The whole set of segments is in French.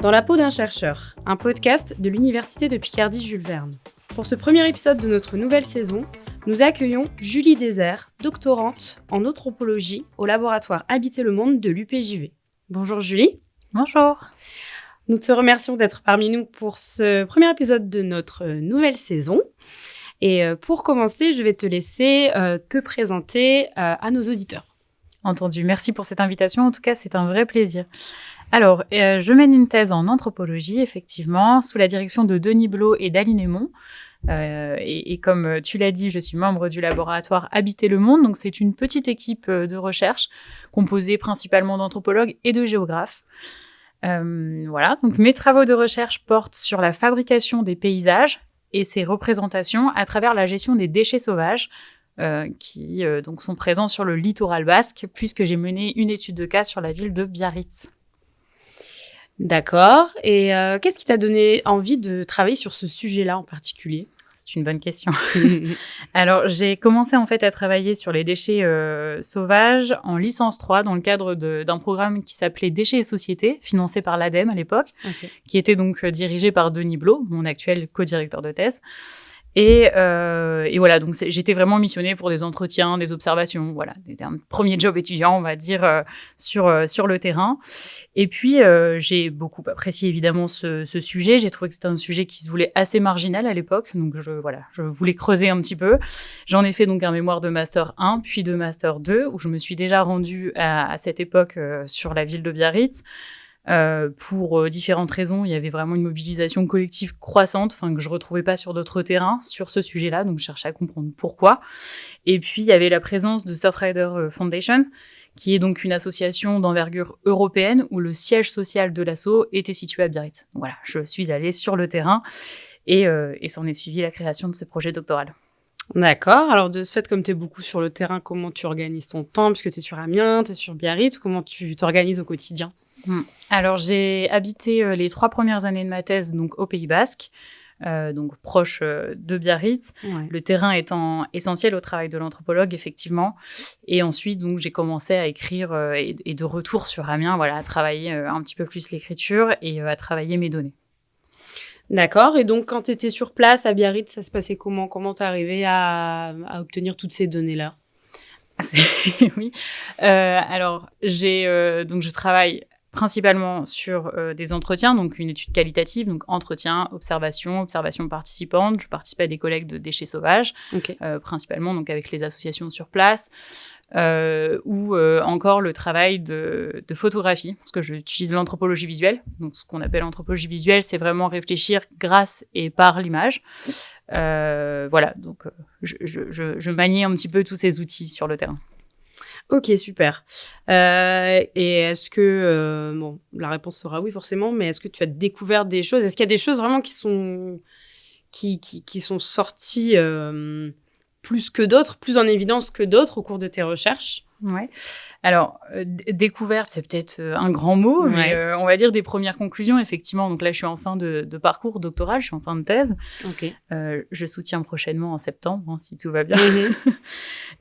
Dans la peau d'un chercheur, un podcast de l'Université de Picardie-Jules Verne. Pour ce premier épisode de notre nouvelle saison, nous accueillons Julie Désert, doctorante en anthropologie au laboratoire Habiter le Monde de l'UPJV. Bonjour Julie. Bonjour. Nous te remercions d'être parmi nous pour ce premier épisode de notre nouvelle saison. Et pour commencer, je vais te laisser te présenter à nos auditeurs. Entendu. Merci pour cette invitation. En tout cas, c'est un vrai plaisir. Alors, je mène une thèse en anthropologie, effectivement, sous la direction de Denis Blot et d'Aline Aymon. Et comme tu l'as dit, je suis membre du laboratoire Habiter le Monde. Donc, c'est une petite équipe de recherche composée principalement d'anthropologues et de géographes. Voilà. Donc, mes travaux de recherche portent sur la fabrication des paysages et ses représentations à travers la gestion des déchets sauvages qui donc sont présents sur le littoral basque, puisque j'ai mené une étude de cas sur la ville de Biarritz. D'accord. Et qu'est-ce qui t'a donné envie de travailler sur ce sujet-là en particulier ? C'est une bonne question. Alors, j'ai commencé en fait à travailler sur les déchets sauvages en licence 3 dans le cadre d'un programme qui s'appelait Déchets et Société, financé par l'ADEME à l'époque, qui était donc dirigé par Denis Blot, mon actuel co-directeur de thèse. Et voilà, donc j'étais vraiment missionnée pour des entretiens, des observations, voilà, un premier job étudiant, on va dire, sur le terrain. Et puis, j'ai beaucoup apprécié évidemment ce sujet. J'ai trouvé que c'était un sujet qui se voulait assez marginal à l'époque, donc je voulais creuser un petit peu. J'en ai fait donc un mémoire de Master 1, puis de Master 2, où je me suis déjà rendue à cette époque sur la ville de Biarritz. Pour différentes raisons, il y avait vraiment une mobilisation collective croissante, que je retrouvais pas sur d'autres terrains sur ce sujet-là, donc je cherchais à comprendre pourquoi. Et puis il y avait la présence de Surfrider Foundation, qui est donc une association d'envergure européenne où le siège social de l'asso était situé à Biarritz. Donc voilà, je suis allée sur le terrain et s'en est suivi la création de ce projet doctoral. D'accord. Alors, de ce fait, comme tu es beaucoup sur le terrain, comment tu organises ton temps ? Puisque tu es sur Amiens, tu es sur Biarritz, comment tu t'organises au quotidien ? Alors, j'ai habité les 3 premières années de ma thèse donc, au Pays Basque, donc proche de Biarritz, le terrain étant essentiel au travail de l'anthropologue, effectivement. Et ensuite, donc, j'ai commencé à écrire et de retour sur Amiens, voilà, à travailler un petit peu plus l'écriture et à travailler mes données. D'accord. Et donc, quand tu étais sur place à Biarritz, ça se passait comment ? Comment tu arrivais à obtenir toutes ces données-là ? Oui. Alors, je travaille principalement sur des entretiens, donc une étude qualitative, donc entretien, observation participante. Je participe à des collectes de déchets sauvages, principalement donc avec les associations sur place, ou encore le travail de photographie, parce que j'utilise l'anthropologie visuelle. Donc ce qu'on appelle l'anthropologie visuelle, c'est vraiment réfléchir grâce et par l'image. Voilà, donc je maniais un petit peu tous ces outils sur le terrain. Ok, super. Et est-ce que... la réponse sera oui, forcément, mais est-ce que tu as découvert des choses ? Est-ce qu'il y a des choses vraiment qui sont sorties plus que d'autres, plus en évidence que d'autres au cours de tes recherches ? Ouais. Alors, découverte, c'est peut-être un grand mot, mais on va dire des premières conclusions, effectivement. Donc là, je suis en fin de parcours doctoral, je suis en fin de thèse. Je soutiens prochainement en septembre, si tout va bien.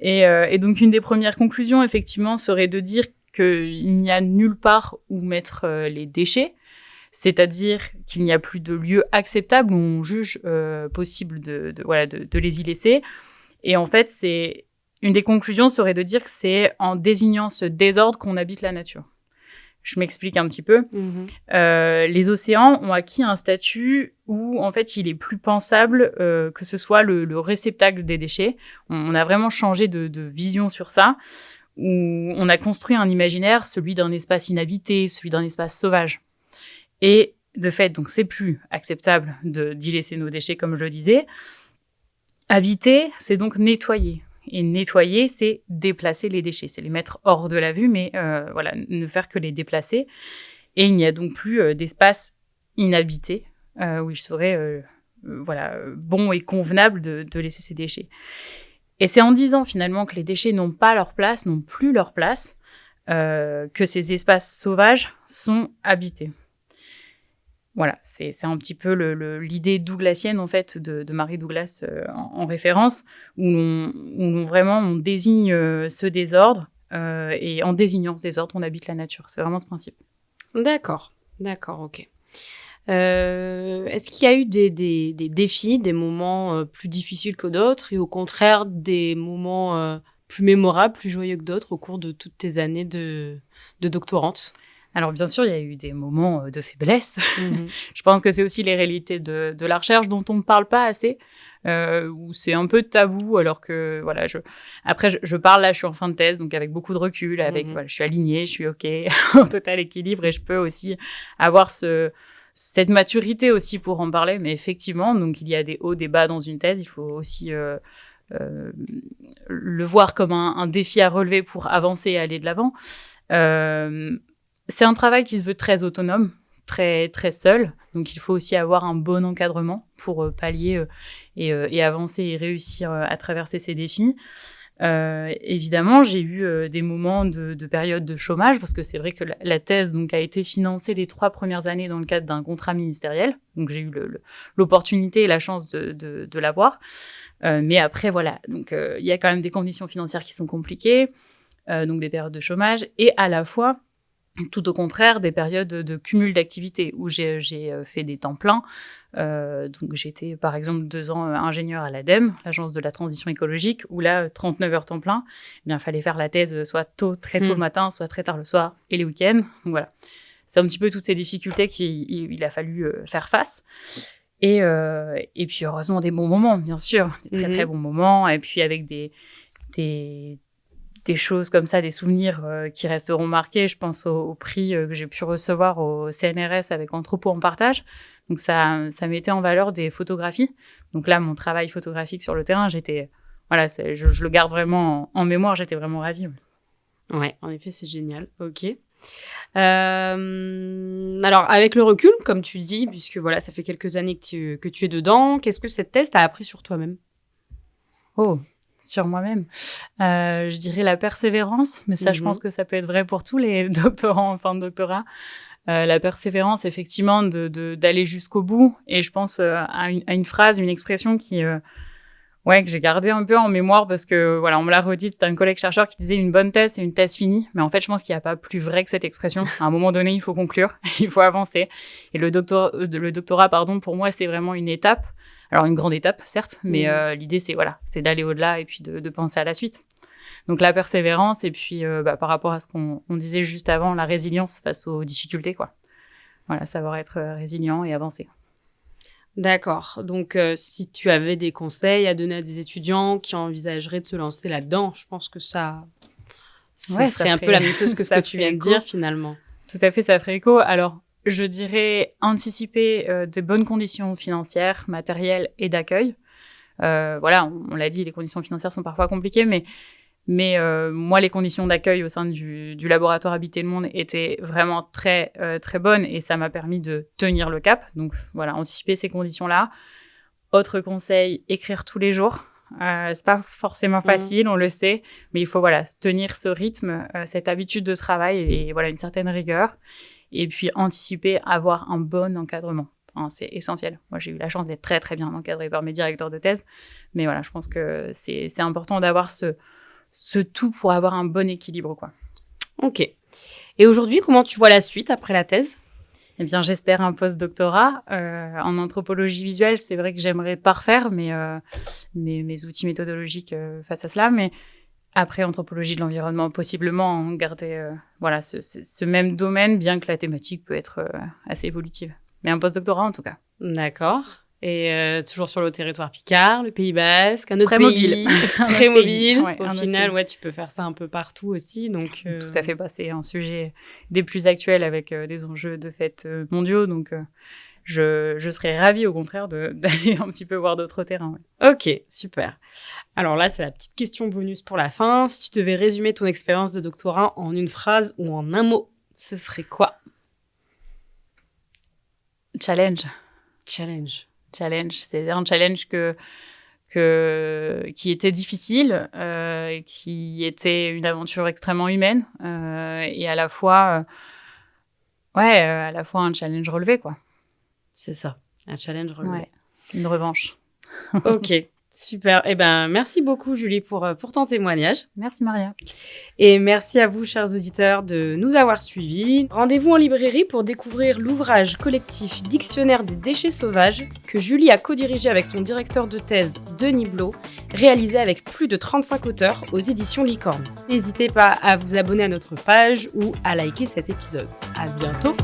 Et donc, une des premières conclusions, effectivement, serait de dire qu'il n'y a nulle part où mettre les déchets. C'est-à-dire qu'il n'y a plus de lieu acceptable où on juge possible de les y laisser. Et en fait, une des conclusions serait de dire que c'est en désignant ce désordre qu'on habite la nature. Je m'explique un petit peu. Les océans ont acquis un statut où, en fait, il est plus pensable que ce soit le réceptacle des déchets. On a vraiment changé de vision sur ça, où on a construit un imaginaire, celui d'un espace inhabité, celui d'un espace sauvage. Et de fait, donc, c'est plus acceptable d'y laisser nos déchets, comme je le disais. Habiter, c'est donc nettoyer. Et nettoyer, c'est déplacer les déchets. C'est les mettre hors de la vue, mais ne faire que les déplacer. Et il n'y a donc plus d'espace inhabité où il serait bon et convenable de laisser ces déchets. Et c'est en disant finalement que les déchets n'ont plus leur place, que ces espaces sauvages sont habités. Voilà, c'est un petit peu l'idée douglassienne en fait de Mary Douglas en référence, où on désigne ce désordre et en désignant ces ordres, on habite la nature. C'est vraiment ce principe. D'accord, ok. Est-ce qu'il y a eu des défis, des moments plus difficiles que d'autres et au contraire des moments plus mémorables, plus joyeux que d'autres au cours de toutes tes années de doctorante? Alors bien sûr, il y a eu des moments de faiblesse. Je pense que c'est aussi les réalités de la recherche dont on ne parle pas assez, où c'est un peu tabou, alors que voilà, je parle là, je suis en fin de thèse, donc avec beaucoup de recul, voilà, je suis alignée, je suis OK, en total équilibre, et je peux aussi avoir cette maturité aussi pour en parler. Mais effectivement, donc il y a des hauts, des bas dans une thèse, il faut aussi le voir comme un défi à relever pour avancer et aller de l'avant. C'est un travail qui se veut très autonome, très, très seul. Donc, il faut aussi avoir un bon encadrement pour pallier et avancer et réussir à traverser ces défis. Évidemment, j'ai eu des moments de période de chômage parce que c'est vrai que la thèse donc, a été financée les 3 premières années dans le cadre d'un contrat ministériel. Donc, j'ai eu l'opportunité et la chance de l'avoir. Mais après, voilà. Donc, il y a quand même des conditions financières qui sont compliquées, donc des périodes de chômage et à la fois tout au contraire, des périodes de cumul d'activités où j'ai fait des temps pleins. Donc, j'étais, par exemple, 2 ans ingénieur à l'ADEME, l'Agence de la transition écologique, où là, 39 heures temps plein, eh bien, il fallait faire la thèse soit très tôt le matin, soit très tard le soir et les week-ends. Donc, voilà. C'est un petit peu toutes ces difficultés qu'il a fallu faire face. Et puis, heureusement, des bons moments, bien sûr. Des très, très bons moments. Et puis, avec des choses comme ça, des souvenirs qui resteront marqués. Je pense au prix que j'ai pu recevoir au CNRS avec Anthropo en partage. Donc, ça mettait en valeur des photographies. Donc là, mon travail photographique sur le terrain, je le garde vraiment en mémoire. J'étais vraiment ravie. Ouais, en effet, c'est génial. Ok. Alors, avec le recul, comme tu dis, puisque voilà, ça fait quelques années que tu es dedans, qu'est-ce que cette thèse t'a appris sur toi-même? Oh, sur moi-même. Je dirais la persévérance, mais ça, je pense que ça peut être vrai pour tous les doctorants en fin de doctorat. La persévérance, effectivement, d'aller jusqu'au bout. Et je pense à une phrase, une expression que j'ai gardée un peu en mémoire parce que, voilà, on me l'a redit. C'était un collègue chercheur qui disait une bonne thèse, c'est une thèse finie. Mais en fait, je pense qu'il n'y a pas plus vrai que cette expression. À un moment donné, il faut conclure, il faut avancer. Et le doctorat, pour moi, c'est vraiment une étape. Alors, une grande étape, certes, mais l'idée, c'est d'aller au-delà et puis de penser à la suite. Donc, la persévérance et puis, par rapport à ce qu'on disait juste avant, la résilience face aux difficultés, quoi. Voilà, savoir être résilient et avancer. D'accord. Donc, si tu avais des conseils à donner à des étudiants qui envisageraient de se lancer là-dedans, je pense que ça serait un peu la même chose que ce que tu viens de dire, finalement. Tout à fait, ça ferait écho. Alors, je dirais anticiper de bonnes conditions financières, matérielles et d'accueil. Voilà, on l'a dit, les conditions financières sont parfois compliquées, mais moi, les conditions d'accueil au sein du laboratoire Habiter le Monde étaient vraiment très, très bonnes et ça m'a permis de tenir le cap. Donc, voilà, anticiper ces conditions-là. Autre conseil, écrire tous les jours. C'est pas forcément facile, on le sait, mais il faut, tenir ce rythme, cette habitude de travail et voilà, une certaine rigueur. Et puis, anticiper, avoir un bon encadrement. Enfin, c'est essentiel. Moi, j'ai eu la chance d'être très, très bien encadrée par mes directeurs de thèse. Mais voilà, je pense que c'est important d'avoir ce tout pour avoir un bon équilibre, quoi. Ok. Et aujourd'hui, comment tu vois la suite après la thèse? Eh bien, j'espère un post-doctorat en anthropologie visuelle. C'est vrai que j'aimerais parfaire mes outils méthodologiques face à cela, mais après anthropologie de l'environnement, possiblement garder ce même domaine, bien que la thématique peut être assez évolutive. Mais un post-doctorat, en tout cas. D'accord. Et toujours sur le territoire Picard, le Pays Basque, un autre très pays, mobile. très mobile. Ouais, au final, tu peux faire ça un peu partout aussi. Donc, Tout à fait, c'est un sujet des plus actuels avec des enjeux de fait mondiaux. Donc, je serais ravie, au contraire, d'aller un petit peu voir d'autres terrains. Ouais. Ok, super. Alors là, c'est la petite question bonus pour la fin. Si tu devais résumer ton expérience de doctorat en une phrase ou en un mot, ce serait quoi? Challenge. C'est un challenge qui était difficile, qui était une aventure extrêmement humaine et à la fois un challenge relevé, quoi. C'est ça, un challenge relevé. Ouais, une revanche. Ok, Super. Merci beaucoup, Julie, pour ton témoignage. Merci, Maria. Et merci à vous, chers auditeurs, de nous avoir suivis. Rendez-vous en librairie pour découvrir l'ouvrage collectif Dictionnaire des déchets sauvages que Julie a co-dirigé avec son directeur de thèse, Denis Blot, réalisé avec plus de 35 auteurs aux éditions Licorne. N'hésitez pas à vous abonner à notre page ou à liker cet épisode. À bientôt!